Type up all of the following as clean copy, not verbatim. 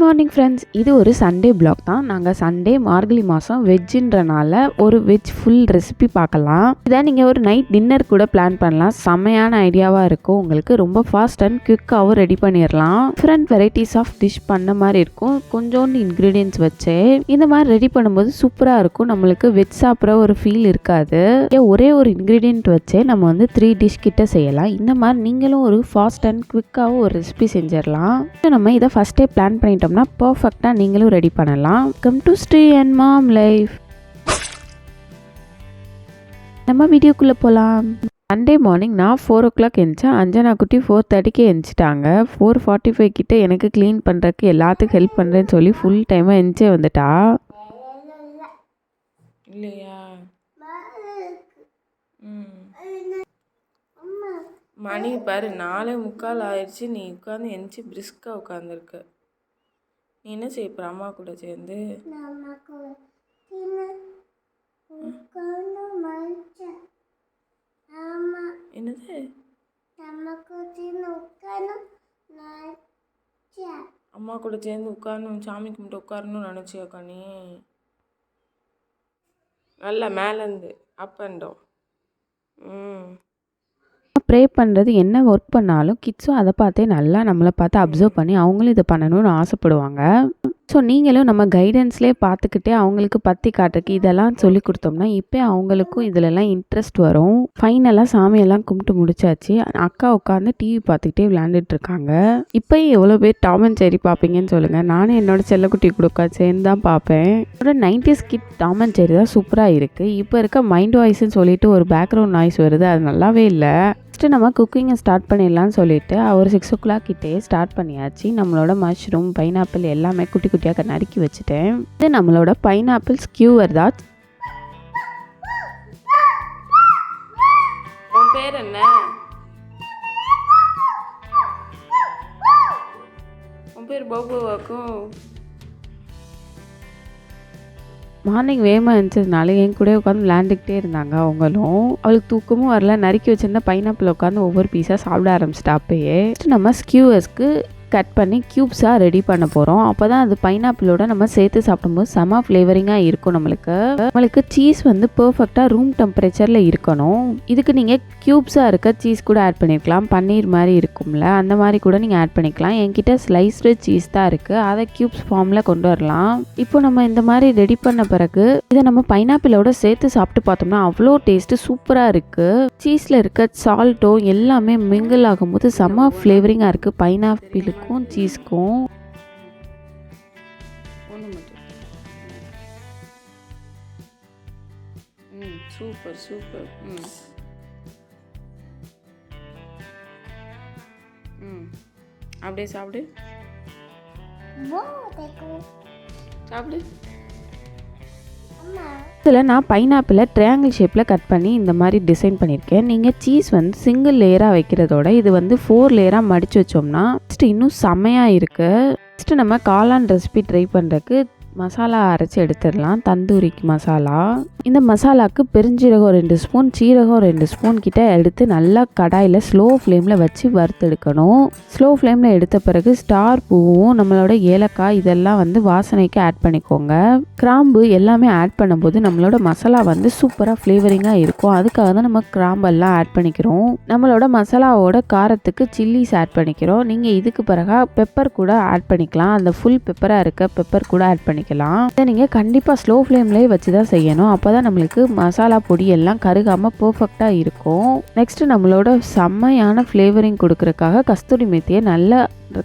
Morning friends, இது ஒரு Sunday black தான். நாங்கள் சண்டே மார்கழி மாதம் வெஜ்ஜுன்றனால ஒரு வெஜ் ஃபுல் ரெசிபி பார்க்கலாம். இதை நீங்கள் ஒரு நைட் டின்னர் கூட பிளான் பண்ணலாம். செம்மையான ஐடியாவாக இருக்கும். உங்களுக்கு ரொம்ப ஃபாஸ்ட் அண்ட் குவிக்காகவும் ரெடி பண்ணிடலாம். டிஃப்ரெண்ட் வெரைட்டிஸ் ஆஃப் டிஷ் பண்ண மாதிரி இருக்கும். கொஞ்சோண்டு இன்க்ரீடியன்ஸ் வச்சு இந்த மாதிரி ரெடி பண்ணும்போது சூப்பராக இருக்கும். நம்மளுக்கு வெஜ் சாப்பிட்ற ஒரு ஃபீல் இருக்காது. ஒரே ஒரு இன்க்ரீடியன்ட் வச்சு நம்ம வந்து 3 டிஷ் கிட்ட செய்யலாம். இந்த மாதிரி நீங்களும் ஒரு ஃபாஸ்ட் அண்ட் குவிக்காகவும் ஒரு ரெசிபி செஞ்சிடலாம். நம்ம இதை ஃபஸ்ட்டே பிளான் பண்ணிட்டோம்னா பர்ஃபெக்டாக நீங்களும் ரெடி பண்ணலாம். Come to Sri and mom life. நம்ம வீடியோக்குள்ளே போகலாம். சண்டே மார்னிங் நான் 4 o'clock எழுந்திச்சேன். அஞ்சனா குட்டி 4:30க்கு எழுந்திச்சிட்டாங்க. 4:45 கிட்ட எனக்கு க்ளீன் பண்ணுறதுக்கு எல்லாத்துக்கும் ஹெல்ப் பண்ணுறேன்னு சொல்லி ஃபுல் டைமாக எழுந்திச்சே வந்துட்டா. இல்லையா? மணி பாரு 4:45 ஆயிடுச்சு. நீ உட்காந்து எந்திச்சு பிரிஸ்காக உட்காந்துருக்க. நீ என்ன செய்ய போகிற அம்மா கூட சேர்ந்து? என்னது? அம்மா கூட சேர்ந்து உட்காரணும், சாமி கும்பிட்டு உட்காரணும்னு நினச்சியாக்கா நீ? நல்லா மேலேருந்து அப் அண்ட் டவுன். ப்ரே பண்ணுறது என்ன ஒர்க் பண்ணாலும் கிட்ஸும் அதை பார்த்தே நல்லா நம்மளை பார்த்து அப்சர்வ் பண்ணி அவங்களும் இதை பண்ணணும்னு ஆசைப்படுவாங்க. ஸோ நீங்களும் நம்ம கைடன்ஸ்லேயே பார்த்துக்கிட்டே அவங்களுக்கு பற்றி காட்டுறக்கு இதெல்லாம் சொல்லி கொடுத்தோம்னா இப்போ அவங்களுக்கும் இதிலெல்லாம் இன்ட்ரெஸ்ட் வரும். ஃபைனலாக சாமியெல்லாம் கும்பிட்டு முடிச்சாச்சு. அக்கா உட்காந்து டிவி பார்த்துக்கிட்டே விளையாண்டுட்டு இருக்காங்க. இப்போயும் எவ்வளோ பேர் டாம் அண்ட் ஜெர்ரி பார்ப்பீங்கன்னு சொல்லுங்கள். நானும் என்னோட செல்லக்குட்டி கொடுக்க சேர்ந்து தான் பார்ப்பேன். ஒரு 90s kit Tom and Jerry தான் சூப்பராக இருக்குது. இப்போ இருக்க மைண்ட் வாய்ஸ்ன்னு சொல்லிட்டு ஒரு பேக்ரவுண்ட் நாய்ஸ் வருது, அது நல்லாவே இல்லை. ஃபஸ்ட்டு நம்ம குக்கிங்கை ஸ்டார்ட் பண்ணிடலான்னு சொல்லிட்டு ஒரு 6 o'clock கிட்டே ஸ்டார்ட் பண்ணியாச்சு. நம்மளோட மஷ்ரூம், பைனாப்பிள் எல்லாமே குட்டி குட்டியாக நறுக்கி வச்சுட்டேன். இது நம்மளோட பைனாப்பிள் ஸ்கியூவர் தான். உன் பேர் என்ன? உன் பேர் பாபுவாக்கும். மார்னிங் வேகமாக இருந்துச்சதுனால என் கூட உட்காந்து விளையாண்டுக்கிட்டே இருந்தாங்க. அவளுக்கு தூக்கமும் வரல. நறுக்கி வச்சிருந்த பைனாப்பிள் உட்காந்து ஒவ்வொரு பீஸாக சாப்பிட ஆரம்பிச்சிட்டா. அப்பயே நம்ம ஸ்கியூவர்ஸ்க்கு கட் பண்ணி க்யூப்ஸாக ரெடி பண்ண போகிறோம். அப்போ தான் அது பைனாப்பிளோட நம்ம சேர்த்து சாப்பிடும்போது செம ஃப்ளேவரிங்காக இருக்கும். நம்மளுக்கு சீஸ் வந்து பர்ஃபெக்டாக ரூம் டெம்பரேச்சரில் இருக்கணும். இதுக்கு நீங்கள் க்யூப்ஸாக இருக்க சீஸ் கூட ஆட் பண்ணியிருக்கலாம். பன்னீர் மாதிரி இருக்கும்ல, அந்த மாதிரி கூட நீங்கள் ஆட் பண்ணிக்கலாம். என்கிட்ட ஸ்லைஸ்டு சீஸ் தான் இருக்குது, அதை க்யூப்ஸ் ஃபார்மில் கொண்டு வரலாம். இப்போ நம்ம இந்த மாதிரி ரெடி பண்ண பிறகு இதை நம்ம பைனாப்பிளோட சேர்த்து சாப்பிட்டு பார்த்தோம்னா அவ்வளோ டேஸ்ட்டு சூப்பராக இருக்குது. சீஸில் இருக்க சால்ட்டும் எல்லாமே மிங்கிள் ஆகும்போது செம ஃப்ளேவரிங்காக இருக்குது பைனாப்பிளுக்கு சீஸ்க்கும். Super super. அப்படியே சாப்பிடு சாப்பிடு. இதில் நான் பைனாப்பிளை ட்ரையாங்கிள் ஷேப்பில் கட் பண்ணி இந்த மாதிரி டிசைன் பண்ணியிருக்கேன். நீங்கள் சீஸ் வந்து சிங்கிள் லேயராக வைக்கிறதோட இது வந்து 4 லேயராக மடித்து வச்சோம்னா ஃபஸ்ட்டு இன்னும் செம்மையாக இருக்குது. ஃபஸ்ட்டு நம்ம காளான் ரெசிபி ட்ரை பண்ணுறதுக்கு மசாலா அரைச்சி எடுத்துடலாம். தந்தூரிக்கு மசாலா. இந்த மசாலாவுக்கு பெருஞ்சீரகம் 2 ஸ்பூன், சீரகம் 2 ஸ்பூன் கிட்ட எடுத்து நல்லா கடாயில் ஸ்லோ ஃப்ளேமில் வச்சு வறுத்தெடுக்கணும். ஸ்லோ ஃப்ளேமில் எடுத்த பிறகு ஸ்டார் பூவும் நம்மளோட ஏலக்காய் இதெல்லாம் வந்து வாசனைக்கு ஆட் பண்ணிக்கோங்க. கிராம்பு எல்லாமே ஆட் பண்ணும்போது நம்மளோட மசாலா வந்து சூப்பராக ஃப்ளேவரிங்காக இருக்கும். அதுக்காக தான் நம்ம கிராம்பெல்லாம் ஆட் பண்ணிக்கிறோம். நம்மளோட மசாலாவோட காரத்துக்கு சில்லிஸ் ஆட் பண்ணிக்கிறோம். நீங்கள் இதுக்கு பிறகு பெப்பர் கூட ஆட் பண்ணிக்கலாம். அந்த ஃபுல் பெப்பராக இருக்க பெப்பர் கூட ஆட் பண்ணிக்கலாம். இதை நீங்கள் கண்டிப்பாக ஸ்லோ ஃப்ளேம்லேயே வச்சு தான் செய்யணும். அப்போ தான் நம்மளுக்கு மசாலா பொடி எல்லாம் கருகாமல் பர்ஃபெக்டாக இருக்கும். நெக்ஸ்ட்டு நம்மளோட செம்மையான ஃப்ளேவரிங் கொடுக்கறதுக்காக கஸ்தூரி மேத்தியை நல்லா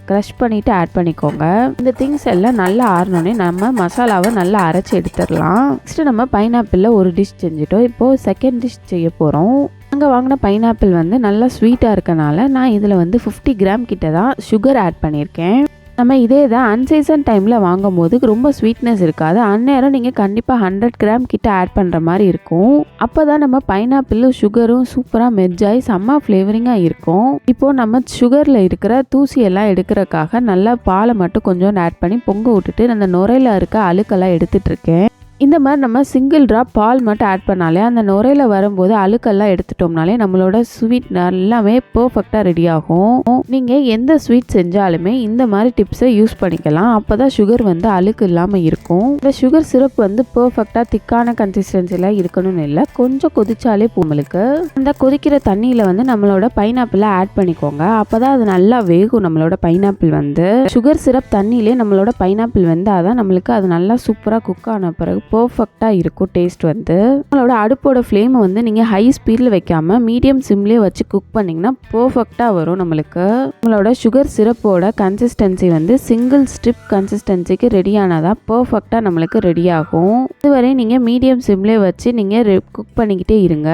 க்ரஷ் பண்ணிவிட்டு ஆட் பண்ணிக்கோங்க. இந்த திங்ஸ் எல்லாம் நல்லா ஆறினோடனே நம்ம மசாலாவை நல்லா அரைச்சி எடுத்துடலாம். நெக்ஸ்ட்டு நம்ம பைனாப்பிளில் ஒரு டிஷ் செஞ்சுட்டோம். இப்போது செகண்ட் டிஷ் செய்ய போகிறோம். நாங்கள் வாங்கின பைனாப்பிள் வந்து நல்லா ஸ்வீட்டாக இருக்கனால நான் இதில் வந்து 50 கிராம் கிட்ட தான் சுகர் ஆட் பண்ணியிருக்கேன். நம்ம இதே தான் அன்சீசன் டைமில் வாங்கும் போது ரொம்ப ஸ்வீட்னஸ் இருக்காது. அந்நேரம் நீங்கள் கண்டிப்பாக 100 கிராம் கிட்ட ஆட் பண்ணுற மாதிரி இருக்கும். அப்போ தான் நம்ம பைனாப்பிளும் சுகரும் சூப்பராக மெர்ஜாகி செம்ம ஃப்ளேவரிங்காக இருக்கும். இப்போது நம்ம சுகரில் இருக்கிற தூசியெல்லாம் எடுக்கிறதுக்காக நல்லா பாலை மட்டும் கொஞ்சம் ஆட் பண்ணி பொங்க விட்டுட்டு அந்த நுரையில் இருக்க அழுக்கெல்லாம் எடுத்துகிட்டு இருக்கேன். இந்த மாதிரி நம்ம சிங்கிள் ட்ராப் பால் மட்டும் ஆட் பண்ணாலே அந்த நுரையில வரும்போது அழுக்கெல்லாம் எடுத்துட்டோம்னாலே நம்மளோட ஸ்வீட் எல்லாமே பர்ஃபெக்டாக ரெடி ஆகும். நீங்கள் எந்த ஸ்வீட் செஞ்சாலுமே இந்த மாதிரி டிப்ஸை யூஸ் பண்ணிக்கலாம். அப்போ தான் சுகர் வந்து அழுக்கு இல்லாமல் இருக்கும். இந்த சுகர் சிரப் வந்து பர்ஃபெக்டாக திக்கான கன்சிஸ்டன்சியில் இருக்கணும்னு இல்லை, கொஞ்சம் கொதிச்சாலே உங்களுக்கு அந்த கொதிக்கிற தண்ணியில் வந்து நம்மளோட பைனாப்பிளை ஆட் பண்ணிக்கோங்க. அப்போ தான் அது நல்லா வேகும். நம்மளோட பைனாப்பிள் வந்து சுகர் சிரப் தண்ணியிலே நம்மளோட பைனாப்பிள் வந்து அதான் நம்மளுக்கு அது நல்லா சூப்பராக குக் ஆன பிறகு பர்ஃபெக்டாக இருக்கும் டேஸ்ட் வந்து. நம்மளோட அடுப்போட ஃப்ளேமை வந்து நீங்கள் ஹை ஸ்பீடில் வைக்காமல் மீடியம் சிம்லேயே வச்சு குக் பண்ணிங்கன்னா பர்ஃபெக்டாக வரும். நம்மளோட சுகர் சிரப்போட கன்சிஸ்டன்சி வந்து சிங்கிள் ஸ்ட்ரிப் கன்சிஸ்டன்சிக்கு ரெடி ஆனாதான் பர்ஃபெக்டாக நம்மளுக்கு ரெடி ஆகும். இதுவரை நீங்கள் மீடியம் சிம்லேயே வச்சு நீங்கள் குக் பண்ணிக்கிட்டே இருங்க.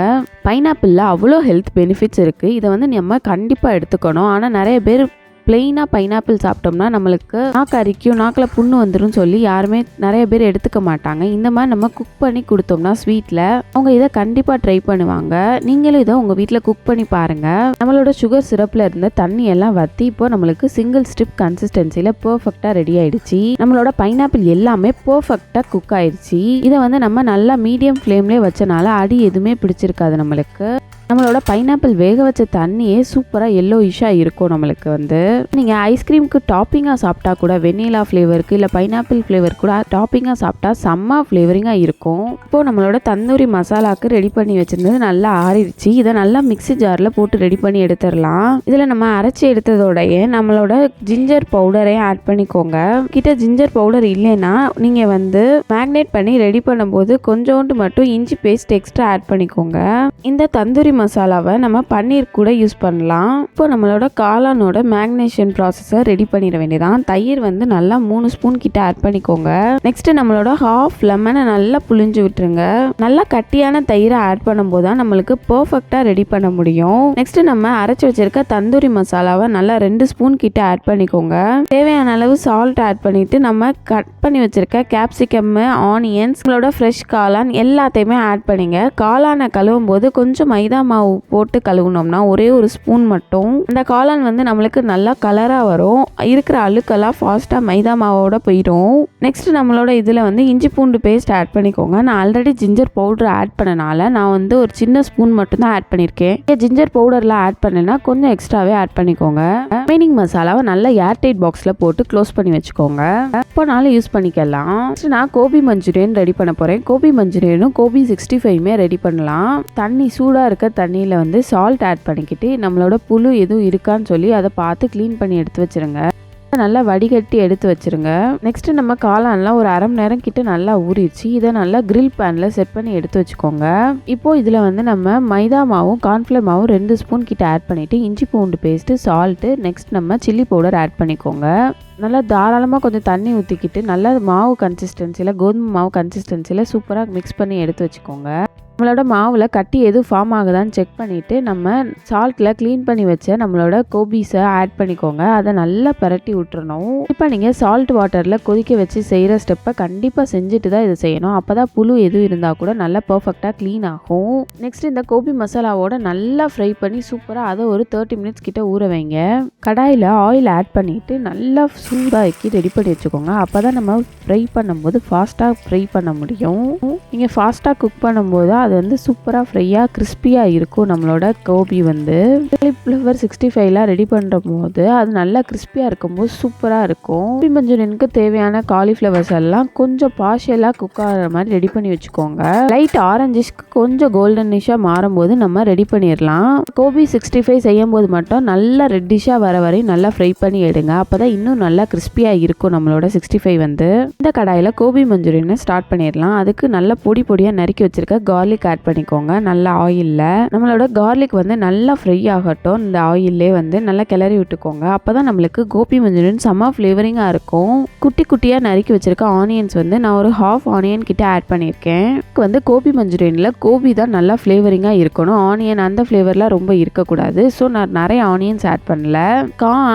பைனாப்பிளில் அவ்வளோ ஹெல்த் பெனிஃபிட்ஸ் இருக்குது. இதை வந்து நம்ம கண்டிப்பாக எடுத்துக்கணும். ஆனால் நிறைய பேர் பிளெயினாக பைனாப்பிள் சாப்பிட்டோம்னா நம்மளுக்கு நாக்கு அரிக்கும், நாக்கில் புண்ணு வந்துடும் சொல்லி யாருமே நிறைய பேர் எடுத்துக்க மாட்டாங்க. இந்த மாதிரி நம்ம குக் பண்ணி கொடுத்தோம்னா ஸ்வீட்டில் அவங்க இதை கண்டிப்பாக ட்ரை பண்ணுவாங்க. நீங்களும் இதை உங்கள் வீட்டில் குக் பண்ணி பாருங்கள். நம்மளோட சுகர் சிரப்பில் இருந்த தண்ணி எல்லாம் வற்றி இப்போ நம்மளுக்கு சிங்கிள் ஸ்ட்ரிப் கன்சிஸ்டன்சியில் பர்ஃபெக்டாக ரெடி ஆயிடுச்சு. நம்மளோட பைனாப்பிள் எல்லாமே பர்ஃபெக்டாக குக் ஆயிடுச்சு. இதை வந்து நம்ம நல்லா மீடியம் ஃப்ளேம்லேயே வச்சனால அடி எதுவுமே பிடிச்சிருக்காது. நம்மளோட பைனாப்பிள் வேக வச்ச தண்ணியே சூப்பராக எல்லோயிஷாக இருக்கும். நம்மளுக்கு வந்து நீங்கள் ஐஸ்கிரீமுக்கு டாப்பிங்காக சாப்பிட்டா கூட வெண்ணிலா ஃப்ளேவருக்கு இல்லை பைனாப்பிள் ஃப்ளேவர் கூட டாப்பிங்காக சாப்பிட்டா செம்ம ஃப்ளேவரிங்காக இருக்கும். இப்போது நம்மளோட தந்தூரி மசாலாவுக்கு ரெடி பண்ணி வச்சுருந்தது நல்லா ஆறிடுச்சு. இதை நல்லா மிக்ஸி ஜாரில் போட்டு ரெடி பண்ணி எடுத்துடலாம். இதில் நம்ம அரைச்சி எடுத்ததோடைய நம்மளோட ஜிஞ்சர் பவுடரையும் ஆட் பண்ணிக்கோங்க. கிட்ட ஜிஞ்சர் பவுடர் இல்லைன்னா நீங்கள் வந்து மேக்னேட் பண்ணி ரெடி பண்ணும்போது கொஞ்சோண்டு மட்டும் இஞ்சி பேஸ்ட் எக்ஸ்ட்ரா ஆட் பண்ணிக்கோங்க. இந்த தந்தூரி மசாலாவை நம்ம பன்னீர் கூட யூஸ் பண்ணலாம். இப்போ நம்மளோட காளானோட மேக்னேஷன் ப்ராசஸை ரெடி பண்ணிட வேண்டியதான். தயிர் வந்து நல்லா 3 ஸ்பூன் கிட்ட ஆட் பண்ணிக்கோங்க. நெக்ஸ்ட் நம்மளோட ஹாஃப் லெமனை நல்லா புழிஞ்சு விட்டுருங்க. நல்லா கட்டியான தயிரை ஆட் பண்ணும்போது தான் நம்மளுக்கு பர்ஃபெக்டாக ரெடி பண்ண முடியும். நெக்ஸ்ட் நம்ம அரைச்சி வச்சிருக்க தந்தூரி மசாலாவை நல்லா 2 ஸ்பூன் கிட்ட ஆட் பண்ணிக்கோங்க. தேவையான அளவு சால்ட் ஆட் பண்ணிட்டு நம்ம கட் பண்ணி வச்சிருக்க கேப்சிகம், ஆனியன்ஸ், நம்மளோட ஃப்ரெஷ் காளான் எல்லாத்தையுமே ஆட் பண்ணிங்க. காளானை கழுவும் போது கொஞ்சம் மைதா மாவு போட்டு கழுவுனோம்னா ஒரே ஒரு ஸ்பூன் மட்டும் அந்த காளான் வந்து நம்மளுக்கு நல்லா கலராக வரும். இருக்கிற அழுக்கெல்லாம் ஃபாஸ்ட்டாக மைதா மாவோட போயிடும். நெக்ஸ்ட் நம்மளோட இதில் வந்து இஞ்சி பூண்டு பேஸ்ட் ஆட் பண்ணிக்கோங்க. நான் ஆல்ரெடி ஜிஞ்சர் பவுடர் ஆட் பண்ணனால நான் வந்து ஒரு சின்ன ஸ்பூன் மட்டும் தான் ஆட் பண்ணியிருக்கேன். ஜிஞ்சர் பவுடர்லாம் ஆட் பண்ணேன்னா கொஞ்சம் எக்ஸ்ட்ராவே ஆட் பண்ணிக்கோங்க. ரிமைனிங் மசாலாவை நல்லா ஏர்டைட் பாக்ஸில் போட்டு க்ளோஸ் பண்ணி வச்சுக்கோங்க. எப்போனாலும் யூஸ் பண்ணிக்கலாம். நான் கோபி மஞ்சூரியன் ரெடி பண்ண போகிறேன். கோபி மஞ்சூரியனும் கோபி 65மே ரெடி பண்ணலாம். தண்ணி சூடாக இருக்க தண்ணியில் வந்து சால்ட் ஆட் பண்ணிக்கிட்டு நம்மளோட புழு எதுவும் இருக்கான்னு சொல்லி அதை பார்த்து க்ளீன் பண்ணி எடுத்து வச்சுருங்க. நல்லா வடிகட்டி எடுத்து வச்சுருங்க. நெக்ஸ்ட் நம்ம காளான்லாம் ஒரு அரை மணி நேரம் கிட்ட நல்லா ஊறிடுச்சு. இதை நல்லா கிரில் பேனில் செட் பண்ணி எடுத்து வச்சுக்கோங்க. இப்போது இதில் வந்து நம்ம மைதா மாவும் கார்ன்ஃப்ளவர் மாவும் 2 ஸ்பூன் கிட்ட ஆட் பண்ணிவிட்டு இஞ்சி பூண்டு பேஸ்ட்டு, சால்ட்டு, நெக்ஸ்ட் நம்ம சில்லி பவுடர் ஆட் பண்ணிக்கோங்க. நல்லா தாராளமாக கொஞ்சம் தண்ணி ஊற்றிக்கிட்டு நல்லா மாவு கன்சிஸ்டன்சியில், கோதுமை மாவு கன்சிஸ்டன்சியில் சூப்பராக மிக்ஸ் பண்ணி எடுத்து வச்சுக்கோங்க. நம்மளோட மாவில் கட்டி எதுவும் ஃபார்ம் ஆகுதான்னு செக் பண்ணிவிட்டு நம்ம சால்ட்டில் க்ளீன் பண்ணி வச்ச நம்மளோட கோபிஸை ஆட் பண்ணிக்கோங்க. அதை நல்லா பரட்டி விட்டுறணும். இப்போ நீங்கள் சால்ட் வாட்டரில் கொதிக்க வச்சு செய்கிற ஸ்டெப்பை கண்டிப்பாக செஞ்சுட்டு தான் இதை செய்யணும். அப்போ தான் புழு எதுவும் இருந்தால் கூட நல்லா பர்ஃபெக்டாக க்ளீன் ஆகும். நெக்ஸ்ட் இந்த கோபி மசாலாவோட நல்லா ஃப்ரை பண்ணி சூப்பராக அதை ஒரு 30 மினிட்ஸ் கிட்ட ஊற வைங்க. கடாயில் ஆயில் ஆட் பண்ணிவிட்டு நல்லா சூடாக்கி ரெடி பண்ணி வச்சுக்கோங்க. அப்போ தான் நம்ம ஃப்ரை பண்ணும்போது ஃபாஸ்ட்டாக ஃப்ரை பண்ண முடியும். நீங்கள் ஃபாஸ்ட்டாக குக் பண்ணும்போது அது வந்து சூப்பராக ஃப்ரையாக கிறிஸ்பியாக இருக்கும். நம்மளோட கோபி வந்து காலிஃப்ளவர் 65லாம் ரெடி பண்ணுற போது அது நல்லா கிறிஸ்பியாக இருக்கும்போது சூப்பராக இருக்கும். கோபி மஞ்சூரியனுக்கு தேவையான காலிஃப்ளவர்ஸ் எல்லாம் கொஞ்சம் பார்ஷியலாக குக் ஆகிற மாதிரி ரெடி பண்ணி வச்சுக்கோங்க. லைட் ஆரஞ்சிஷ்க்கு கொஞ்சம் கோல்டனிஷாக மாறும்போது நம்ம ரெடி பண்ணிடலாம். கோபி 65 செய்யும் போது மட்டும் நல்லா ரெட்டிஷாக வர வரையும் நல்லா ஃப்ரை பண்ணி எடுங்க. அப்போ தான் இன்னும் நல்லா கிறிஸ்பியாக இருக்கும் நம்மளோட 65 வந்து. இந்த கடாயில் கோபி மஞ்சூரியனை ஸ்டார்ட் பண்ணிடலாம். அதுக்கு நல்லா பொடி பொடியாக நறுக்கி வச்சிருக்க கார்லிக் ஆட் பண்ணிக்கோங்க. நல்ல ஆயிலில் நம்மளோட கார்லிக் வந்து நல்லா ஃப்ரை ஆகட்டும். இந்த ஆயிலே வந்து நல்லா கிளறி விட்டுக்கோங்க. அப்போ தான் நம்மளுக்கு கோபி மஞ்சூரியன் செம்ம ஃப்ளேவரிங்காக இருக்கும். குட்டி குட்டியாக நறுக்கி வச்சிருக்க ஆனியன்ஸ் வந்து நான் ஒரு ஹாஃப் ஆனியன் கிட்ட ஆட் பண்ணியிருக்கேன். வந்து கோபி மஞ்சூரியனில் கோபி தான் நல்லா ஃப்ளேவரிங்காக இருக்கணும். ஆனியன் அந்த ஃப்ளேவர்லாம் ரொம்ப இருக்கக்கூடாது. ஸோ நான் நிறைய ஆனியன்ஸ் ஆட் பண்ணல.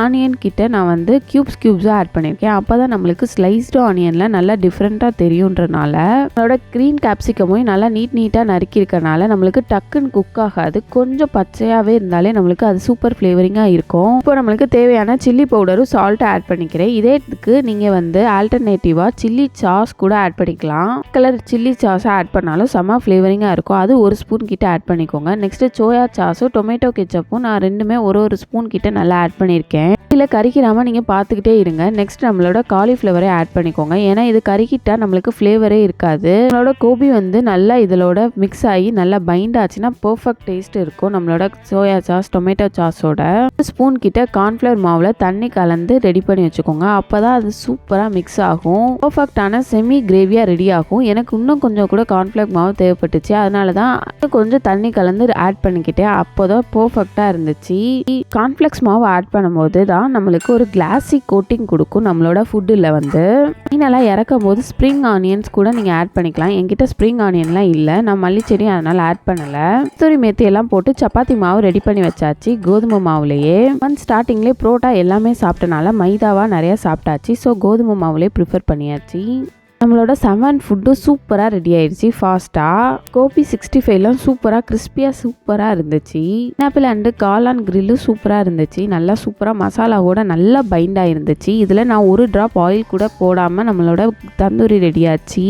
ஆனியன் கிட்ட நான் வந்து கியூப்ஸாக ஆட் பண்ணியிருக்கேன். அப்போ தான் நம்மளுக்கு ஸ்லைஸ்டு ஆனியனில் நல்லா டிஃப்ரெண்ட்டாக தெரியுன்றனால நம்மளோட க்ரீன் கேப்சிகமும் நல்லா நீட்டாக நறுக்கியிருக்கனால நம்மளுக்கு டக்குன்னு குக் ஆகாது. கொஞ்சம் பச்சையாகவே இருந்தாலே நம்மளுக்கு அது சூப்பர் ஃப்ளேவரிங்காக இருக்கும். இப்போ நம்மளுக்கு தேவையான சில்லி பவுடரும் சால்ட்டும் ஆட் பண்ணிக்கிறேன். இதே இதுக்கு நீங்கள் வந்து ஆல்டர்னேட்டிவாக சில்லி சாஸ் கூட ஆட் பண்ணிக்கலாம். கலர் சில்லி சாஸை ஆட் பண்ணாலும் செம்ம ஃப்ளேவரிங்காக இருக்கும். அது 1 ஸ்பூன் கிட்ட ஆட் பண்ணிக்கோங்க. நெக்ஸ்ட்டு சோயா சாஸும் டொமேட்டோ கெச்சப்பும் நான் 2மே ஒரு ஸ்பூன் கிட்ட நல்லா ஆட் பண்ணியிருக்கேன். இதில் கறிக்கிறாமல் நீங்கள் பார்த்துக்கிட்டே இருங்க. நெக்ஸ்ட் நம்மளோட காலிஃப்ளவரை ஆட் பண்ணிக்கோங்க. ஏன்னா இது கறிக்கிட்டா நம்மளுக்கு ஃப்ளேவரே இருக்காது. நம்மளோட கோபி வந்து நல்லா இதோட மிக்ஸ் ஆகி நல்லா பைண்ட் ஆச்சுன்னா பர்ஃபெக்ட் டேஸ்ட் இருக்கும். நம்மளோட சோயா சாஸ் டொமேட்டோ சாஸோட 1 ஸ்பூன் கிட்ட கார்ன்ஃப்ளவர் மாவில் தண்ணி கலந்து ரெடி பண்ணி வச்சுக்கோங்க. அப்போ தான் அது சூப்பராக மிக்ஸ் ஆகும். பர்ஃபெக்டான செமி கிரேவியாக ரெடி ஆகும். எனக்கு இன்னும் கொஞ்சம் கூட கார்ன்ஃப்ளவர் மாவு தேவைப்பட்டுச்சு. அதனால தான் கொஞ்சம் தண்ணி கலந்து ஆட் பண்ணிக்கிட்டேன். அப்போ தான் பர்ஃபெக்டாக இருந்துச்சு. கார்ன்ஃப்ளெக்ஸ் மாவு ஆட் பண்ணும்போது தான் நம்மளுக்கு ஒரு கிளாஸி கோட்டிங் கொடுக்கும் நம்மளோட ஃபுட்டில் வந்து. ஃபைனலாக இறக்கும் போது ஸ்ப்ரிங் ஆனியன்ஸ் கூட நீங்கள் ஆட் பண்ணிக்கலாம். என்கிட்ட ஸ்ப்ரிங் ஆனியன்லாம் இல்லை, நான் மல்லிச்செடி அதனால் ஆட் பண்ணலை. கஸ்தூரி மேத்தி எல்லாம் போட்டு சப்பாத்தி மாவு ரெடி பண்ணி வச்சாச்சு கோதுமை மாவுலேயே. ஸ்டார்டிங்லேயே புரோட்டா எல்லாமே சாப்பிட்டனால மைதாவாக நிறையா சாப்பிட்டாச்சு. ஸோ கோதுமை மாவுலேயே ப்ரிஃபர் பண்ணியாச்சு. நம்மளோட 7 ஃபுட்டும் சூப்பராக ரெடி ஆயிடுச்சு ஃபாஸ்ட்டாக. கோபி 65லாம் சூப்பராக கிறிஸ்பியாக சூப்பராக இருந்துச்சு. பைனாப்பிள் அண்டு காளான் கிரில்லும் சூப்பராக இருந்துச்சு. நல்லா சூப்பராக மசாலாவோட நல்லா பைண்ட் ஆகிருந்துச்சு. இதில் நான் 1 ட்ராப் ஆயில் கூட போடாமல் நம்மளோட தந்தூரி ரெடியாச்சு.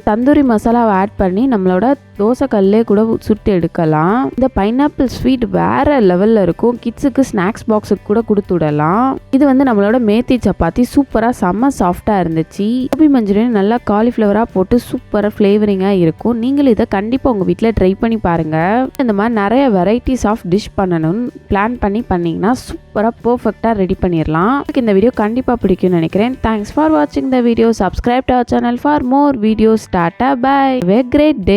தந்தூரி மசாலாவை ஆட் பண்ணி நம்மளோட தோசை கல்லே கூட சுட்டு எடுக்கலாம். இந்த பைனாப்பிள் ஸ்வீட் வேற லெவலில் இருக்கும். கிட்ஸுக்கு ஸ்நாக்ஸ் பாக்ஸுக்கு கூட கொடுத்து விடலாம். இது வந்து நம்மளோட மேத்தி சப்பாத்தி சூப்பராக செம்ம சாஃப்டாக இருந்துச்சு. கோபி மஞ்சூரியன் நல்லா காலிஃப்ளவராக போட்டு சூப்பராக ஃப்ளேவரிங்காக இருக்கும். நீங்களும் இதை கண்டிப்பாக உங்கள் வீட்டில் ட்ரை பண்ணி பாருங்கள். இந்த மாதிரி நிறைய வெரைட்டிஸ் ஆஃப் டிஷ் பண்ணணும்னு பிளான் பண்ணிங்கன்னா சூப்பராக பர்ஃபெக்டாக ரெடி பண்ணிடலாம். இந்த வீடியோ கண்டிப்பாக பிடிக்கும்னு நினைக்கிறேன். தேங்க்ஸ் ஃபார் வாட்சிங் the video. Subscribe to our channel for more videos. Tata bye. Have a great day.